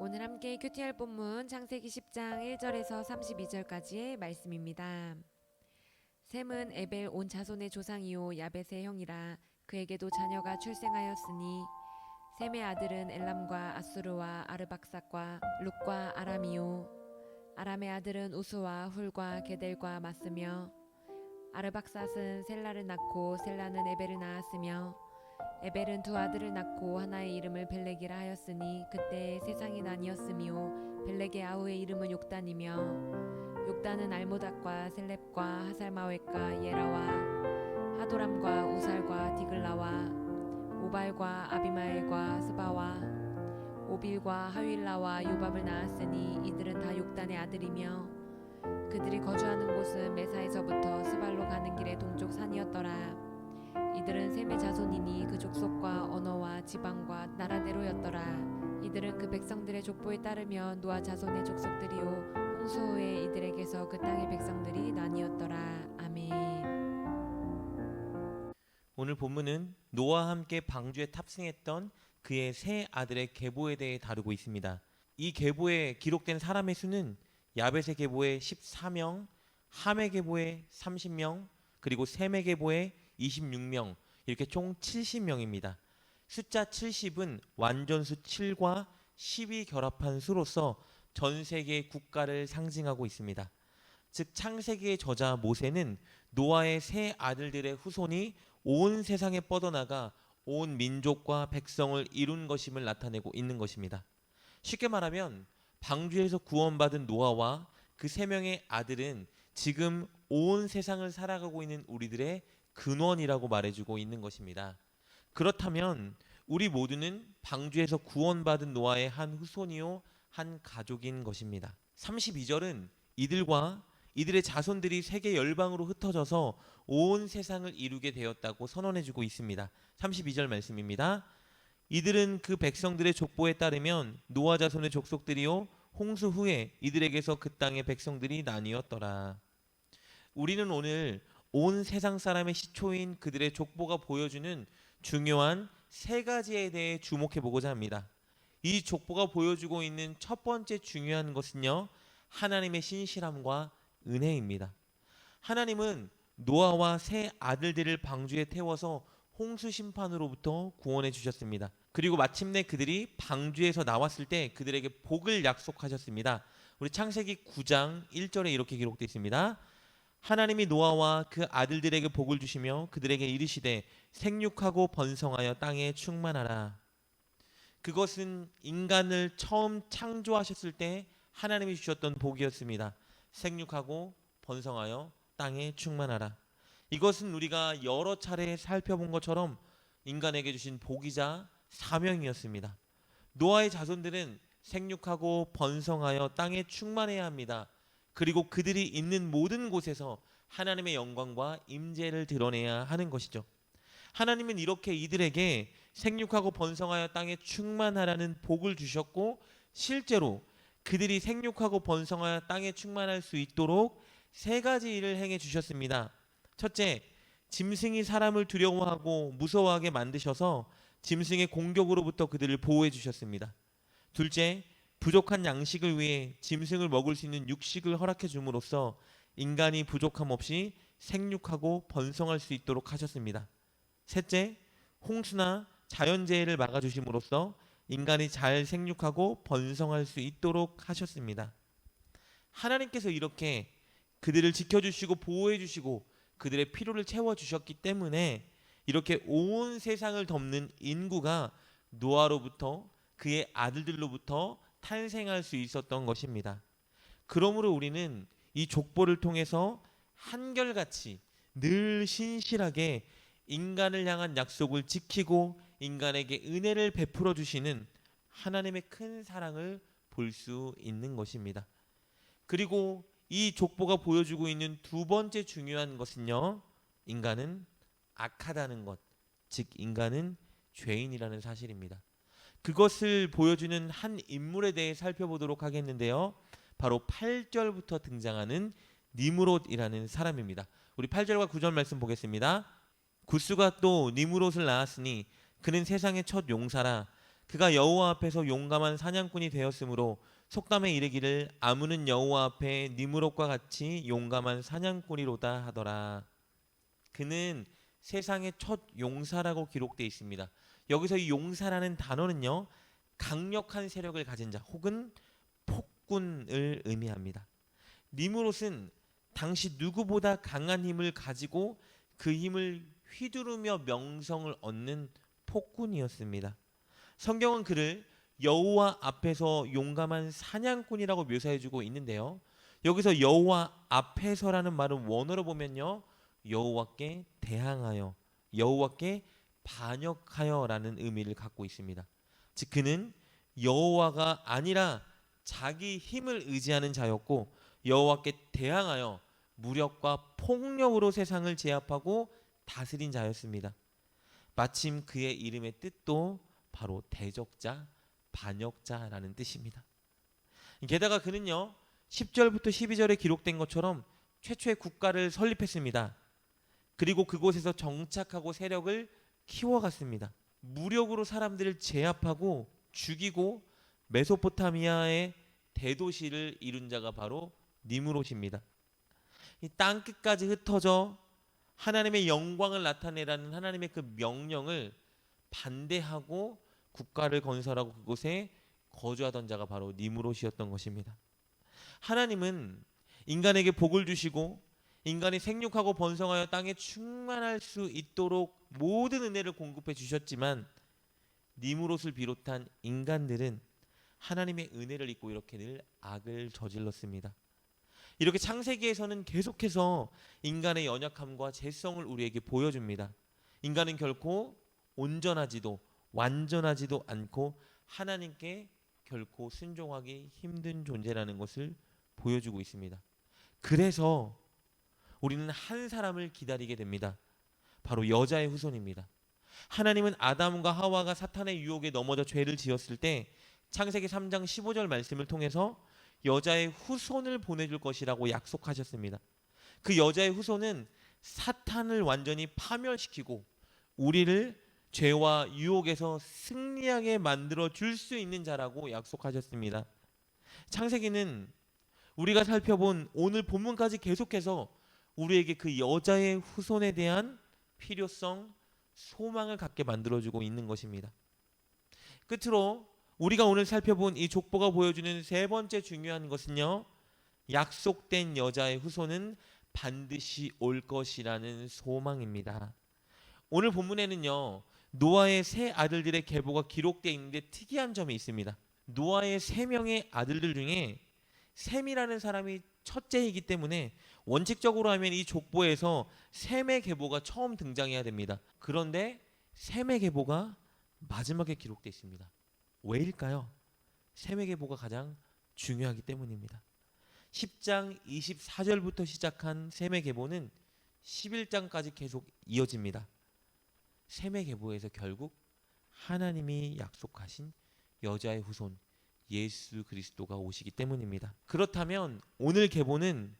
오늘 함께 큐티할 본문 창세기 10장 1절에서 32절까지의 말씀입니다. 셈은 에벨 온 자손의 조상이요 야벳의 형이라. 그에게도 자녀가 출생하였으니 셈의 아들은 엘람과 아수르와 아르박삭과 룻과 아람이요. 아람의 아들은 우스와 훌과 게델과 마스며, 아르박삿은 셀라를 낳고 셀라는 에벨을 낳았으며, 에벨은 두 아들을 낳고 하나의 이름을 벨렉이라 하였으니 그때 세상이 나뉘었으며, 벨렉의 아우의 이름은 욕단이며, 욕단은 알모닥과 셀렙과 하살마웻과 예라와 하도람과 우살과 디글라와 오발과 아비마엘과 스바와 오빌과 하윌라와 요밥을 낳았으니 이들은 다 욕단의 아들이며, 그들이 거주하는 곳은 메사에서부터 스발로 가는 길의 동쪽 산이었더라. 이들은 셈의 자손이니 그 족속과 언어와 지방과 나라대로였더라. 이들은 그 백성들의 족보에 따르면 노아 자손의 족속들이요 홍수 후에 이들에게서 그 땅의 백성들이 나뉘었더라. 아멘. 오늘 본문은 노아와 함께 방주에 탑승했던 그의 세 아들의 계보에 대해 다루고 있습니다. 이 계보에 기록된 사람의 수는 야벳의 계보에 14명, 함의 계보에 30명, 그리고 셈의 계보에 26명, 이렇게 총 70명입니다. 숫자 70은 완전수 7과 10이 결합한 수로서 전 세계의 국가를 상징하고 있습니다. 즉 창세기의 저자 모세는 노아의 세 아들들의 후손이 온 세상에 뻗어나가 온 민족과 백성을 이룬 것임을 나타내고 있는 것입니다. 쉽게 말하면 방주에서 구원받은 노아와 그 세 명의 아들은 지금 온 세상을 살아가고 있는 우리들의 근원이라고 말해주고 있는 것입니다. 그렇다면 우리 모두는 방주에서 구원받은 노아의 한 후손이요 한 가족인 것입니다. 32절은 이들과 이들의 자손들이 세계 열방으로 흩어져서 온 세상을 이루게 되었다고 선언해주고 있습니다. 32절 말씀입니다. 이들은 그 백성들의 족보에 따르면 노아 자손의 족속들이요 홍수 후에 이들에게서 그 땅의 백성들이 나뉘었더라. 우리는 오늘 온 세상 사람의 시초인 그들의 족보가 보여주는 중요한 세 가지에 대해 주목해 보고자 합니다. 이 족보가 보여주고 있는 첫 번째 중요한 것은요, 하나님의 신실함과 은혜입니다. 하나님은 노아와 세 아들들을 방주에 태워서 홍수 심판으로부터 구원해 주셨습니다. 그리고 마침내 그들이 방주에서 나왔을 때 그들에게 복을 약속하셨습니다. 우리 창세기 9장 1절에 이렇게 기록되어 있습니다. 하나님이 노아와 그 아들들에게 복을 주시며 그들에게 이르시되 생육하고 번성하여 땅에 충만하라. 그것은 인간을 처음 창조하셨을 때 하나님이 주셨던 복이었습니다. 생육하고 번성하여 땅에 충만하라. 이것은 우리가 여러 차례 살펴본 것처럼 인간에게 주신 복이자 사명이었습니다. 노아의 자손들은 생육하고 번성하여 땅에 충만해야 합니다. 그리고 그들이 있는 모든 곳에서 하나님의 영광과 임재를 드러내야 하는 것이죠. 하나님은 이렇게 이들에게 생육하고 번성하여 땅에 충만하라는 복을 주셨고, 실제로 그들이 생육하고 번성하여 땅에 충만할 수 있도록 세 가지 일을 행해 주셨습니다. 첫째, 짐승이 사람을 두려워하고 무서워하게 만드셔서 짐승의 공격으로부터 그들을 보호해 주셨습니다. 둘째, 부족한 양식을 위해 짐승을 먹을 수 있는 육식을 허락해 줌으로써 인간이 부족함 없이 생육하고 번성할 수 있도록 하셨습니다. 셋째, 홍수나 자연재해를 막아주심으로써 인간이 잘 생육하고 번성할 수 있도록 하셨습니다. 하나님께서 이렇게 그들을 지켜주시고 보호해주시고 그들의 필요를 채워주셨기 때문에 이렇게 온 세상을 덮는 인구가 노아로부터 그의 아들들로부터 탄생할 수 있었던 것입니다. 그러므로 우리는 이 족보를 통해서 한결같이 늘 신실하게 인간을 향한 약속을 지키고 인간에게 은혜를 베풀어 주시는 하나님의 큰 사랑을 볼 수 있는 것입니다. 그리고 이 족보가 보여주고 있는 두 번째 중요한 것은요, 인간은 악하다는 것, 즉 인간은 죄인이라는 사실입니다. 그것을 보여주는 한 인물에 대해 살펴보도록 하겠는데요, 바로 8절부터 등장하는 니므롯이라는 사람입니다. 우리 8절과 9절 말씀 보겠습니다. 구스가 또 니므롯을 낳았으니 그는 세상의 첫 용사라. 그가 여호와 앞에서 용감한 사냥꾼이 되었으므로 속담에 이르기를 아무는 여호와 앞에 니무롯과 같이 용감한 사냥꾼이로다 하더라. 그는 세상의 첫 용사라고 기록되어 있습니다. 여기서 이 용사라는 단어는요, 강력한 세력을 가진 자 혹은 폭군을 의미합니다. 니무롯은 당시 누구보다 강한 힘을 가지고 그 힘을 휘두르며 명성을 얻는 폭군이었습니다. 성경은 그를 여호와 앞에서 용감한 사냥꾼이라고 묘사해주고 있는데요. 여기서 여호와 앞에서라는 말은 원어로 보면요, 여호와께 대항하여, 여호와께 반역하여라는 의미를 갖고 있습니다. 즉 그는 여호와가 아니라 자기 힘을 의지하는 자였고 여호와께 대항하여 무력과 폭력으로 세상을 제압하고 다스린 자였습니다. 마침 그의 이름의 뜻도 바로 대적자, 반역자라는 뜻입니다. 게다가 그는요, 10절부터 12절에 기록된 것처럼 최초의 국가를 설립했습니다. 그리고 그곳에서 정착하고 세력을 키워갔습니다. 무력으로 사람들을 제압하고 죽이고 메소포타미아의 대도시를 이룬 자가 바로 니무롯입니다. 이 땅끝까지 흩어져 하나님의 영광을 나타내라는 하나님의 그 명령을 반대하고 국가를 건설하고 그곳에 거주하던 자가 바로 니무롯이었던 것입니다. 하나님은 인간에게 복을 주시고 인간이 생육하고 번성하여 땅에 충만할 수 있도록 모든 은혜를 공급해 주셨지만 니무롯을 비롯한 인간들은 하나님의 은혜를 잊고 이렇게 늘 악을 저질렀습니다. 이렇게 창세기에서는 계속해서 인간의 연약함과 죄성을 우리에게 보여줍니다. 인간은 결코 온전하지도 완전하지도 않고 하나님께 결코 순종하기 힘든 존재라는 것을 보여주고 있습니다. 그래서 우리는 한 사람을 기다리게 됩니다. 바로 여자의 후손입니다. 하나님은 아담과 하와가 사탄의 유혹에 넘어져 죄를 지었을 때 창세기 3장 15절 말씀을 통해서 여자의 후손을 보내줄 것이라고 약속하셨습니다. 그 여자의 후손은 사탄을 완전히 파멸시키고 우리를 죄와 유혹에서 승리하게 만들어 줄 수 있는 자라고 약속하셨습니다. 창세기는 우리가 살펴본 오늘 본문까지 계속해서 우리에게 그 여자의 후손에 대한 필요성, 소망을 갖게 만들어주고 있는 것입니다. 끝으로 우리가 오늘 살펴본 이 족보가 보여주는 세 번째 중요한 것은요, 약속된 여자의 후손은 반드시 올 것이라는 소망입니다. 오늘 본문에는요, 노아의 세 아들들의 계보가 기록되어 있는데 특이한 점이 있습니다. 노아의 세 명의 아들들 중에 셈이라는 사람이 첫째이기 때문에 원칙적으로 하면 이 족보에서 셈의 계보가 처음 등장해야 됩니다. 그런데 셈의 계보가 마지막에 기록되어 있습니다. 왜일까요? 셈의 계보가 가장 중요하기 때문입니다. 10장 24절부터 시작한 셈의 계보는 11장까지 계속 이어집니다. 셈의 계보에서 결국 하나님이 약속하신 여자의 후손 예수 그리스도가 오시기 때문입니다. 그렇다면 오늘 계보는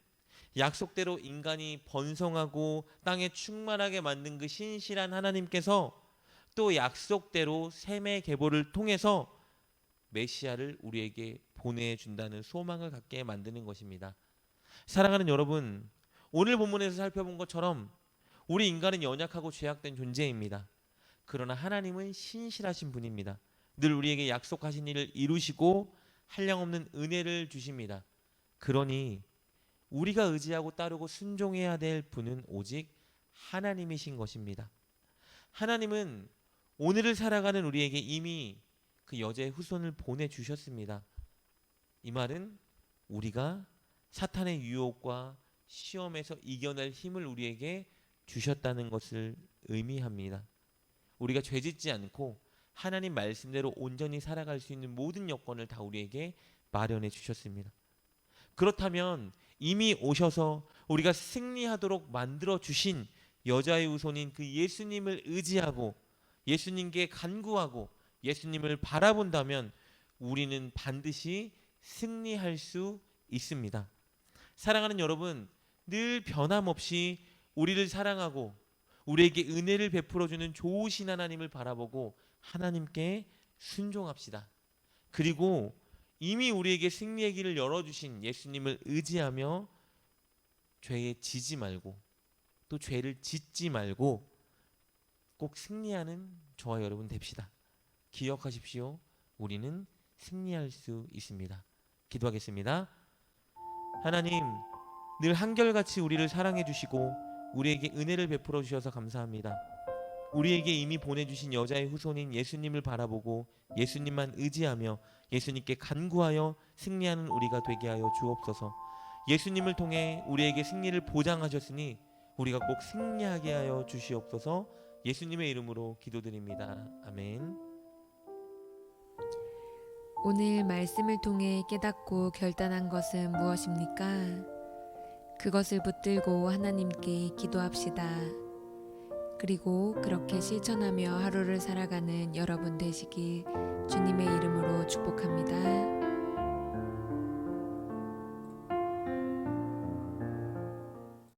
약속대로 인간이 번성하고 땅에 충만하게 만든 그 신실한 하나님께서 또 약속대로 셈의 계보를 통해서 메시아를 우리에게 보내준다는 소망을 갖게 만드는 것입니다. 사랑하는 여러분, 오늘 본문에서 살펴본 것처럼 우리 인간은 연약하고 죄악된 존재입니다. 그러나 하나님은 신실하신 분입니다. 늘 우리에게 약속하신 일을 이루시고 한량없는 은혜를 주십니다. 그러니 우리가 의지하고 따르고 순종해야 될 분은 오직 하나님이신 것입니다. 하나님은 오늘을 살아가는 우리에게 이미 그 여자의 후손을 보내주셨습니다. 이 말은 우리가 사탄의 유혹과 시험에서 이겨낼 힘을 우리에게 주셨다는 것을 의미합니다. 우리가 죄짓지 않고 하나님 말씀대로 온전히 살아갈 수 있는 모든 여건을 다 우리에게 마련해 주셨습니다. 그렇다면 이미 오셔서 우리가 승리하도록 만들어 주신 여자의 후손인 그 예수님을 의지하고 예수님께 간구하고 예수님을 바라본다면 우리는 반드시 승리할 수 있습니다. 사랑하는 여러분, 늘 변함없이 우리를 사랑하고 우리에게 은혜를 베풀어 주는 좋으신 하나님을 바라보고 하나님께 순종합시다. 그리고 이미 우리에게 승리의 길을 열어주신 예수님을 의지하며 죄에 지지 말고 또 죄를 짓지 말고 꼭 승리하는 저와 여러분 됩시다. 기억하십시오. 우리는 승리할 수 있습니다. 기도하겠습니다. 하나님, 늘 한결같이 우리를 사랑해 주시고 우리에게 은혜를 베풀어 주셔서 감사합니다. 우리에게 이미 보내주신 여자의 후손인 예수님을 바라보고 예수님만 의지하며 예수님께 간구하여 승리하는 우리가 되게 하여 주옵소서. 예수님을 통해 우리에게 승리를 보장하셨으니 우리가 꼭 승리하게 하여 주시옵소서. 예수님의 이름으로 기도드립니다. 아멘. 오늘 말씀을 통해 깨닫고 결단한 것은 무엇입니까? 그것을 붙들고 하나님께 기도합시다. 그리고 그렇게 실천하며 하루를 살아가는 여러분 되시길 주님의 이름으로 축복합니다.